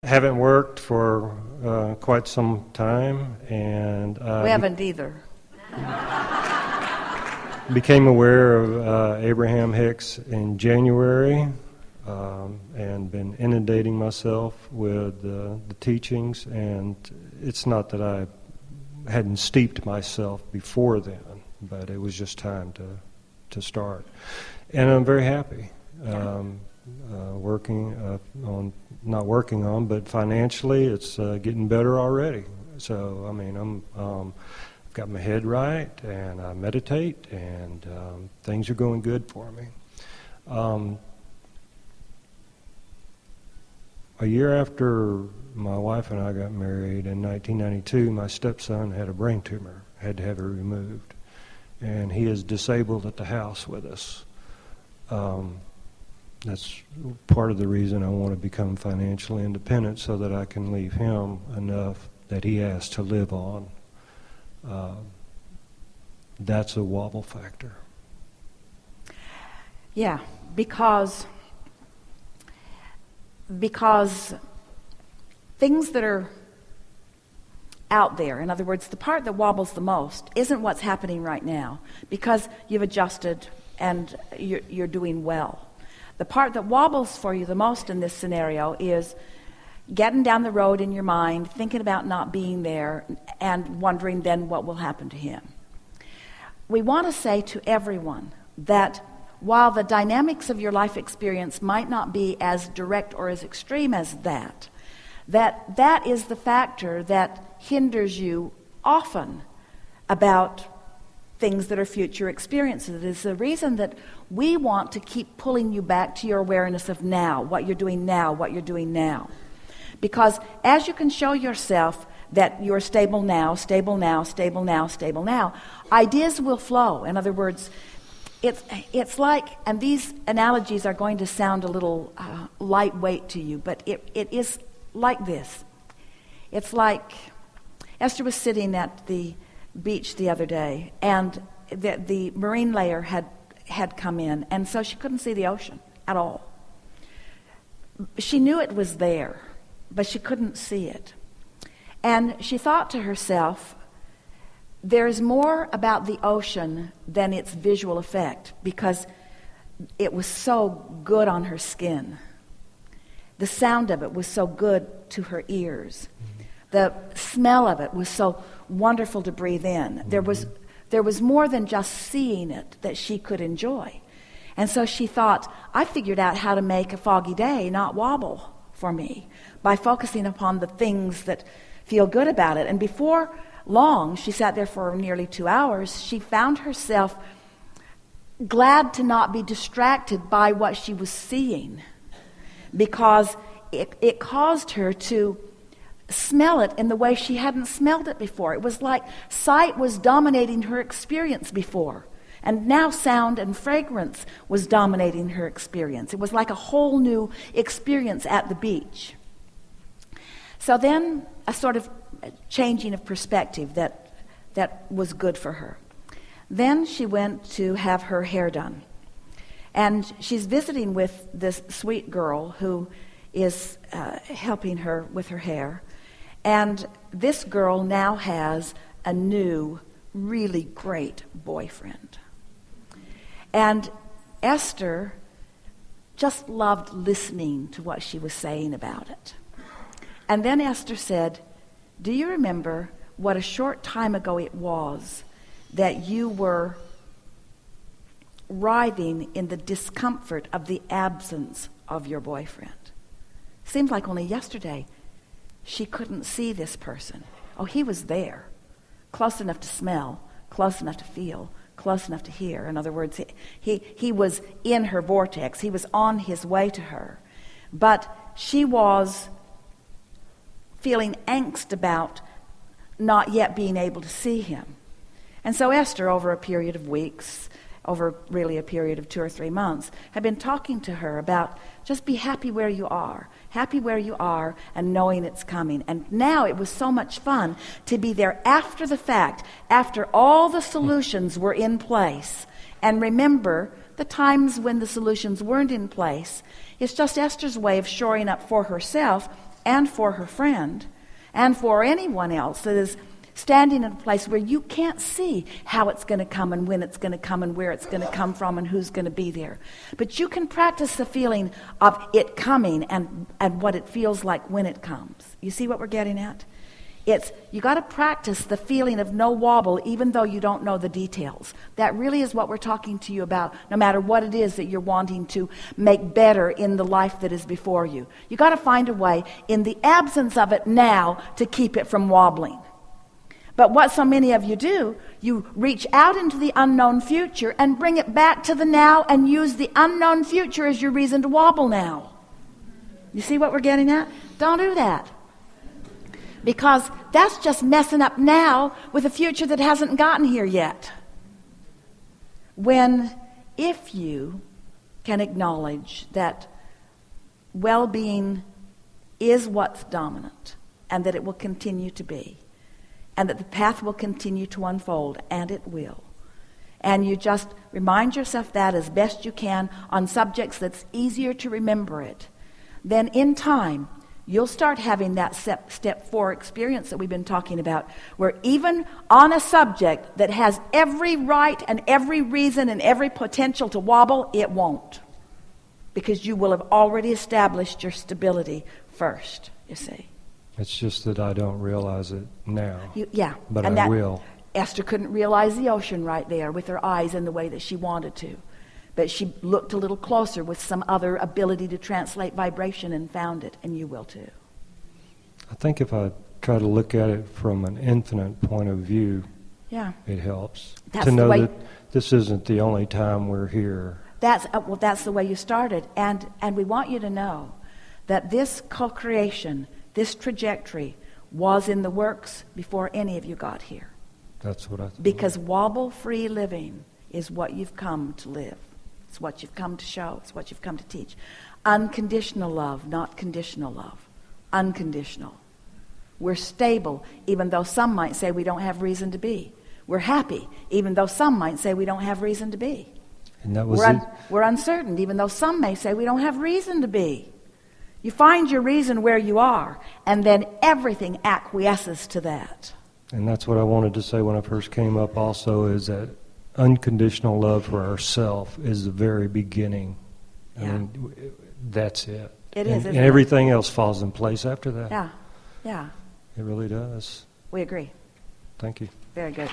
haven't worked for quite some time, and we haven't either. Became aware of Abraham Hicks in January, and been inundating myself with the teachings. And it's not that I hadn't steeped myself before then, but it was just time to start. And I'm very happy. Not working on, but financially it's getting better already. So I mean, I've got my head right, and I meditate, and things are going good for me. A year after my wife and I got married in 1992, my stepson had a brain tumor, had to have it removed, and he is disabled at the house with us. That's part of the reason I want to become financially independent, so that I can leave him enough that he has to live on. That's a wobble factor. Yeah, because things that are out there, in other words, the part that wobbles the most isn't what's happening right now, because you've adjusted and you're doing well. The part that wobbles for you the most in this scenario is getting down the road in your mind, thinking about not being there, and wondering then what will happen to him. We want to say to everyone that while the dynamics of your life experience might not be as direct or as extreme as that is the factor that hinders you often about things that are future experiences. It is the reason that we want to keep pulling you back to your awareness of now, what you're doing now, what you're doing now. Because as you can show yourself that you're stable now, stable now, stable now, stable now, ideas will flow. In other words, it's like, and these analogies are going to sound a little lightweight to you, but it is like this. It's like Esther was sitting at the beach the other day, and the marine layer had come in, and so she couldn't see the ocean at all. She knew it was there, but she couldn't see it. And she thought to herself, there's more about the ocean than its visual effect, because it was so good on her skin. The sound of it was so good to her ears. The smell of it was so wonderful to breathe in. There was more than just seeing it that she could enjoy. And so she thought, I figured out how to make a foggy day not wobble for me by focusing upon the things that feel good about it. And before long, she sat there for nearly 2 hours. She found herself glad to not be distracted by what she was seeing, because it caused her to smell it in the way she hadn't smelled it before. It was like sight was dominating her experience before, and now sound and fragrance was dominating her experience. It was like a whole new experience at the beach. So then a sort of changing of perspective that was good for her. Then she went to have her hair done. And she's visiting with this sweet girl who is helping her with her hair. And this girl now has a new, really great boyfriend. And Esther just loved listening to what she was saying about it. And then Esther said, do you remember what a short time ago it was that you were writhing in the discomfort of the absence of your boyfriend? Seems like only yesterday she couldn't see this person. Oh, he was there, close enough to smell, close enough to feel, close enough to hear. In other words, he was in her vortex. He was on his way to her. But she was feeling angst about not yet being able to see him. And so Esther, over a period of weeks, over really a period of 2 or 3 months, had been talking to her about just be happy where you are and knowing it's coming. And now it was so much fun to be there after the fact, after all the solutions were in place. And remember, the times when the solutions weren't in place, it's just Esther's way of shoring up for herself and for her friend and for anyone else that is standing in a place where you can't see how it's going to come and when it's going to come and where it's going to come from and who's going to be there. But you can practice the feeling of it coming and what it feels like when it comes. You see what we're getting at? You got to practice the feeling of no wobble even though you don't know the details. That really is what we're talking to you about, no matter what it is that you're wanting to make better in the life that is before you. You got to find a way in the absence of it now to keep it from wobbling. But what so many of you do, you reach out into the unknown future and bring it back to the now and use the unknown future as your reason to wobble now. You see what we're getting at? Don't do that. Because that's just messing up now with a future that hasn't gotten here yet. If you can acknowledge that well-being is what's dominant and that it will continue to be, and that the path will continue to unfold, and it will. And you just remind yourself that as best you can on subjects that's easier to remember it. Then in time, you'll start having that step 4 experience that we've been talking about, where even on a subject that has every right and every reason and every potential to wobble, it won't. Because you will have already established your stability first, you see. It's just that I don't realize it now. But and I will. Esther couldn't realize the ocean right there with her eyes in the way that she wanted to. But she looked a little closer with some other ability to translate vibration and found it, and you will too. I think if I try to look at it from an infinite point of view, it helps. That's to the know way, that this isn't the only time we're here. That's the way you started. And we want you to know that this co-creation, this trajectory, was in the works before any of you got here. That's what I thought. Because wobble-free living is what you've come to live. It's what you've come to show. It's what you've come to teach. Unconditional love, not conditional love. Unconditional. We're stable, even though some might say we don't have reason to be. We're happy, even though some might say we don't have reason to be. And that was it. We're uncertain, even though some may say we don't have reason to be. You find your reason where you are, and then everything acquiesces to that. And that's what I wanted to say when I first came up also, is that unconditional love for ourselves is the very beginning. Yeah. I mean, that's it. It is, and everything else falls in place after that. Yeah. It really does. We agree. Thank you. Very good.